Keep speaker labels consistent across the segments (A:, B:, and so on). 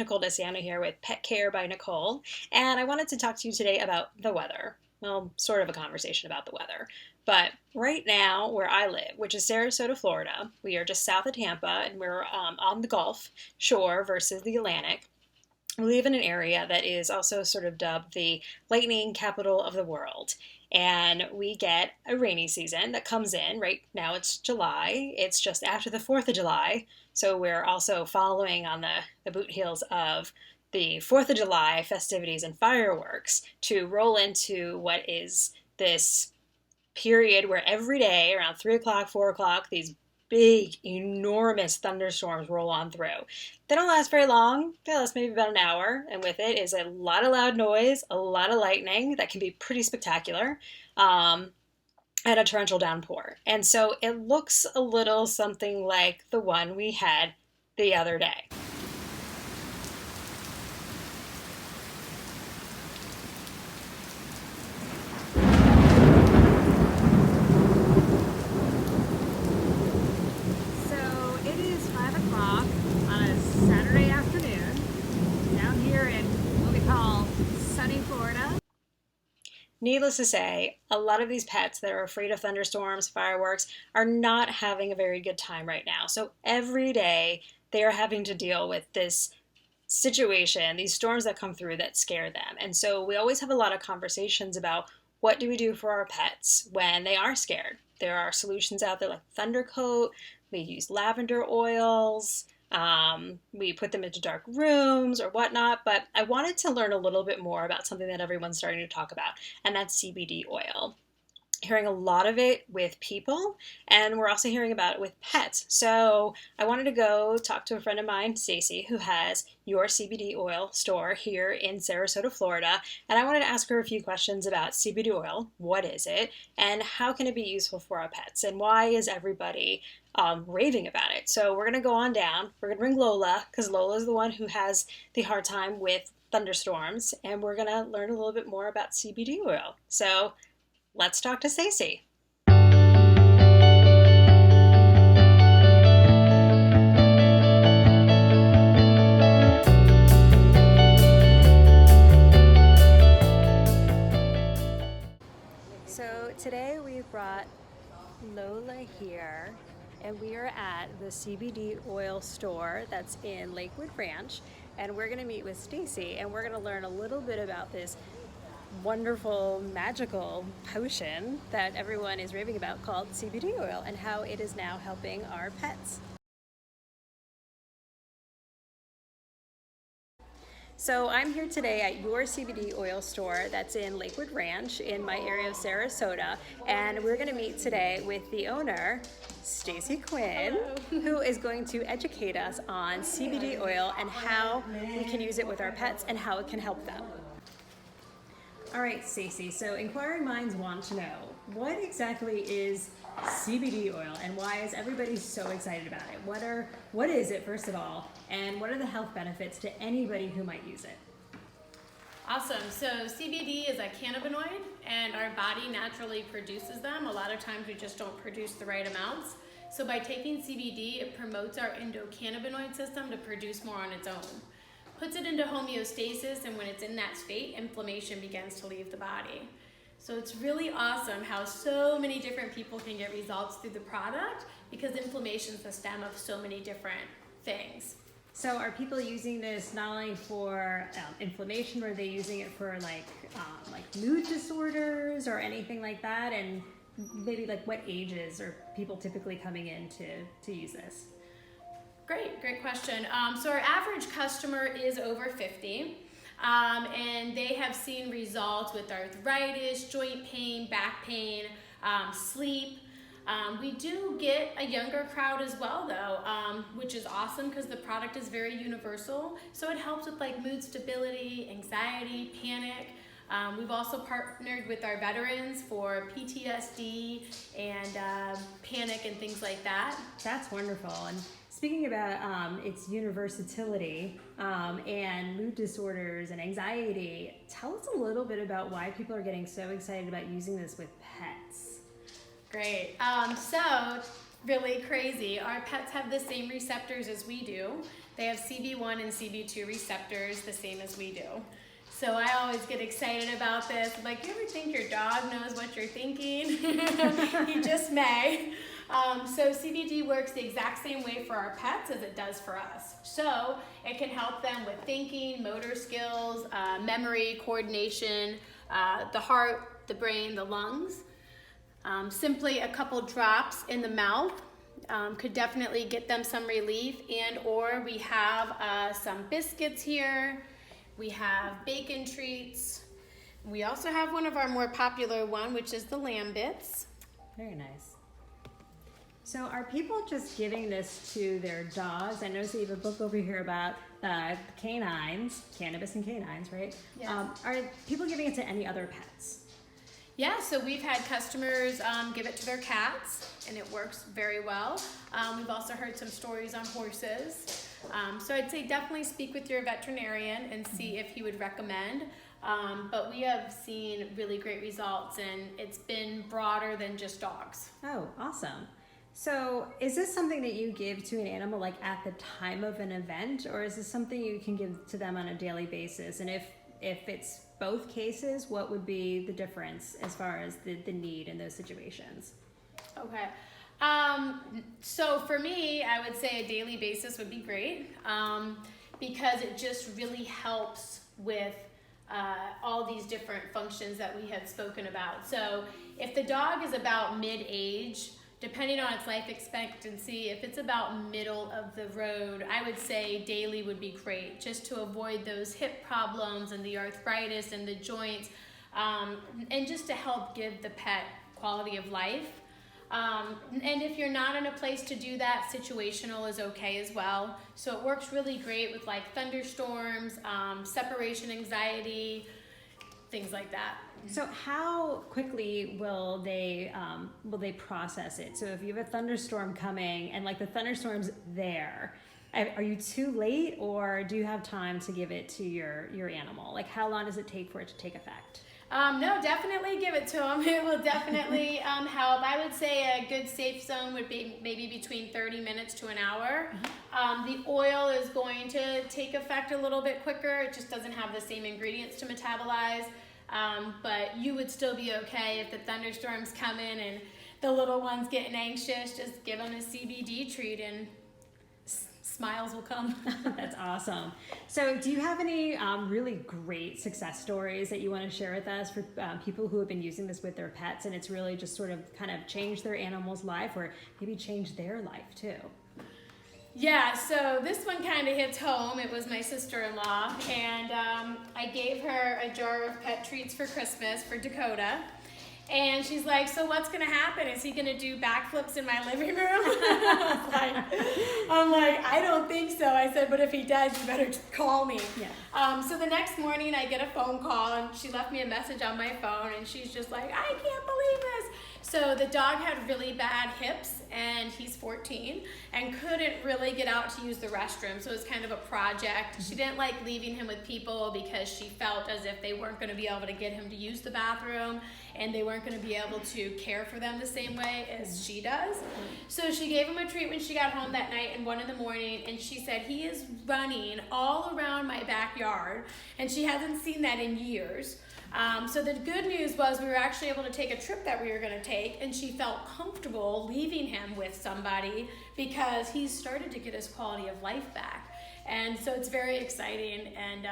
A: Nicole DeSiano here with Pet Care by Nicole, and I wanted to talk to you today about the weather. Well, sort of a conversation about the weather. But right now, where I live, which is Sarasota, Florida, we are just south of Tampa, and we're on the Gulf Shore versus the Atlantic. We live in an area that is also sort of dubbed the lightning capital of the world. And we get a rainy season that comes in. Right now it's July. It's just after the 4th of July. So we're also following on the boot heels of the 4th of July festivities and fireworks to roll into what is this period where every day around 3 o'clock, 4 o'clock, these big, enormous thunderstorms roll on through. They don't last very long. They last maybe about an hour, and with it is a lot of loud noise, a lot of lightning that can be pretty spectacular, and a torrential downpour. And so it looks a little something like the one we had the other day. Needless to say, a lot of these pets that are afraid of thunderstorms, fireworks, are not having a very good time right now. So every day they are having to deal with this situation, these storms that come through that scare them. And so we always have a lot of conversations about what do we do for our pets when they are scared. There are solutions out there like Thunder Coat. We use lavender oils. We put them into dark rooms or whatnot, but I wanted to learn a little bit more about something that everyone's starting to talk about, and that's CBD oil. Hearing a lot of it with people, and we're also hearing about it with pets. So I wanted to go talk to a friend of mine, Stacy, who has your CBD oil store here in Sarasota, Florida, and I wanted to ask her a few questions about CBD oil. What is it, and how can it be useful for our pets, and why is everybody raving about it? So we're gonna go on down. We're gonna bring Lola, because Lola is the one who has the hard time with thunderstorms, and we're gonna learn a little bit more about CBD oil. So let's talk to Stacy. So today we brought Lola here, and we are at the CBD Oil store that's in Lakewood Ranch, and we're going to meet with Stacy, and we're going to learn a little bit about this wonderful, magical potion that everyone is raving about called CBD oil and how it is now helping our pets. So I'm here today at your CBD oil store that's in Lakewood Ranch in my area of Sarasota, and we're going to meet today with the owner, Stacy Quinn, who is going to educate us on CBD oil and how we can use it with our pets and how it can help them. All right, Stacy, so inquiring minds want to know, what exactly is CBD oil and why is everybody so excited about it? What is it, first of all, and what are the health benefits to anybody who might use it?
B: Awesome. So CBD is a cannabinoid, and our body naturally produces them. A lot of times we just don't produce the right amounts. So by taking CBD, it promotes our endocannabinoid system to produce more on its own. Puts it into homeostasis, and when it's in that state, inflammation begins to leave the body. So it's really awesome how so many different people can get results through the product, because inflammation is the stem of so many different things.
A: So are people using this not only for inflammation, or are they using it for like mood disorders or anything like that? And maybe like what ages are people typically coming in to use this?
B: Great question. So our average customer is over 50, and they have seen results with arthritis, joint pain, back pain, sleep. We do get a younger crowd as well, though, which is awesome because the product is very universal. So it helps with like mood stability, anxiety, panic. We've also partnered with our veterans for PTSD and panic and things like that.
A: That's wonderful. And speaking about its universality and mood disorders and anxiety, tell us a little bit about why people are getting so excited about using this with pets.
B: Great. So really crazy. Our pets have the same receptors as we do. they have CB1 and CB2 receptors, the same as we do. So I always get excited about this. I'm like, you ever think your dog knows what you're thinking? He just may. So CBD works the exact same way for our pets as it does for us. So it can help them with thinking, motor skills, memory, coordination, the heart, the brain, the lungs. Simply a couple drops in the mouth could definitely get them some relief, and or we have some biscuits here. We have bacon treats. We also have one of our more popular one, which is the lamb bits.
A: Very nice. So are people just giving this to their dogs? I noticed that you have a book over here about canines, cannabis and canines, right?
B: Yeah.
A: Are people giving it to any other pets?
B: Yeah, so we've had customers give it to their cats, and it works very well. We've also heard some stories on horses. So I'd say definitely speak with your veterinarian and see if he would recommend. But we have seen really great results, and it's been broader than just dogs.
A: Oh, awesome. So is this something that you give to an animal like at the time of an event, or is this something you can give to them on a daily basis? And if it's both cases, what would be the difference as far as the need in those situations?
B: Okay. So for me, I would say a daily basis would be great because it just really helps with all these different functions that we had spoken about. So if the dog is about mid-age, depending on its life expectancy, if it's about middle of the road, I would say daily would be great, just to avoid those hip problems and the arthritis and the joints, and just to help give the pet quality of life. And if you're not in a place to do that, situational is okay as well. So it works really great with like thunderstorms, separation anxiety, things like that.
A: So how quickly will they process it? So if you have a thunderstorm coming and like the thunderstorm's there, are you too late, or do you have time to give it to your animal? Like how long does it take for it to take effect?
B: No, definitely give it to them. It will definitely help. I would say a good safe zone would be maybe between 30 minutes to an hour. The oil is going to take effect a little bit quicker. It just doesn't have the same ingredients to metabolize. But you would still be okay if the thunderstorms come in and the little one's getting anxious. Just give them a CBD treat and smiles will come.
A: That's awesome. So do you have any really great success stories that you want to share with us for people who have been using this with their pets and it's really just sort of kind of changed their animal's life, or maybe changed their life too?
B: Yeah, so this one kind of hits home. It was my sister-in-law, and I gave her a jar of pet treats for Christmas for Dakota. And she's like, so what's going to happen? Is he going to do backflips in my living room? I'm like, I don't think so. I said, but if he does, you better call me. Yeah. So the next morning I get a phone call, and she left me a message on my phone, and she's just like, I can't believe this. So the dog had really bad hips, and he's 14, and couldn't really get out to use the restroom. So it was kind of a project. She didn't like leaving him with people because she felt as if they weren't going to be able to get him to use the bathroom, and they weren't going to be able to care for them the same way as she does. So she gave him a treat when she got home that night and 1 a.m, and she said, he is running all around my backyard, and she hasn't seen that in years. So the good news was we were actually able to take a trip that we were going to take, and she felt comfortable leaving him with somebody because he's started to get his quality of life back. And so it's very exciting, and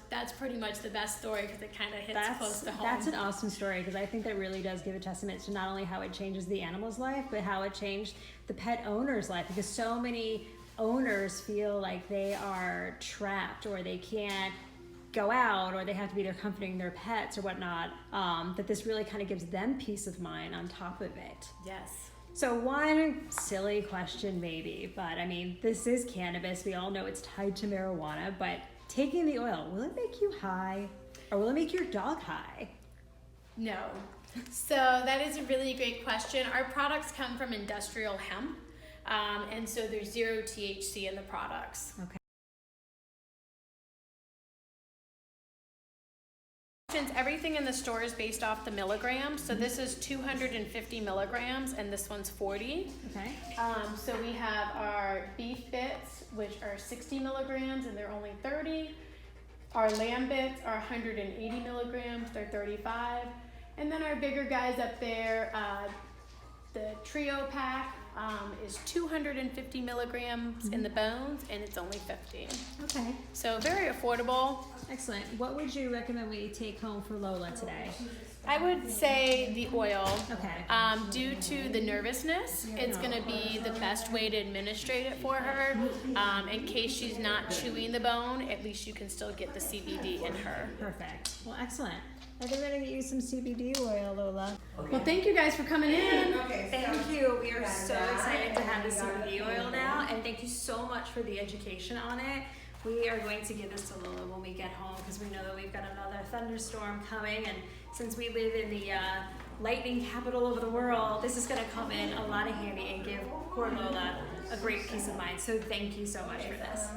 B: that's pretty much the best story because it kind of hits close to home.
A: That's an awesome story because I think that really does give a testament to not only how it changes the animal's life, but how it changed the pet owner's life, because so many owners feel like they are trapped or they can't go out, or they have to be there comforting their pets or whatnot, that this really kind of gives them peace of mind on top of it.
B: Yes.
A: So one silly question maybe, but I mean, this is cannabis. We all know it's tied to marijuana, but taking the oil, will it make you high, or will it make your dog high?
B: No. So that is a really great question. Our products come from industrial hemp, and so there's 0 THC in the products.
A: Okay.
B: Every everything in the store is based off the milligrams. So this is 250 milligrams, and this one's 40.
A: Okay.
B: So we have our beef bits, which are 60 milligrams, and they're only 30. Our lamb bits are 180 milligrams, they're 35. And then our bigger guys up there, the trio pack is 250 milligrams in the bones, and it's only 50.
A: Okay.
B: So very affordable.
A: Excellent. What would you recommend we take home for Lola today?
B: I would say the oil.
A: Okay.
B: Due to the nervousness, it's going to be the best way to administrate it for her. In case she's not chewing the bone, at least you can still get the CBD in her.
A: Perfect. Well, excellent. I think we're going to get you some CBD oil, Lola.
B: Well, thank you guys for coming in.
A: Thank you. We are so excited to have the CBD oil now, and thank you so much for the education on it. We are going to give this to Lola when we get home because we know that we've got another thunderstorm coming, and since we live in the lightning capital of the world, this is going to come in a lot of handy and give poor Lola a great peace of mind. So thank you so much for this.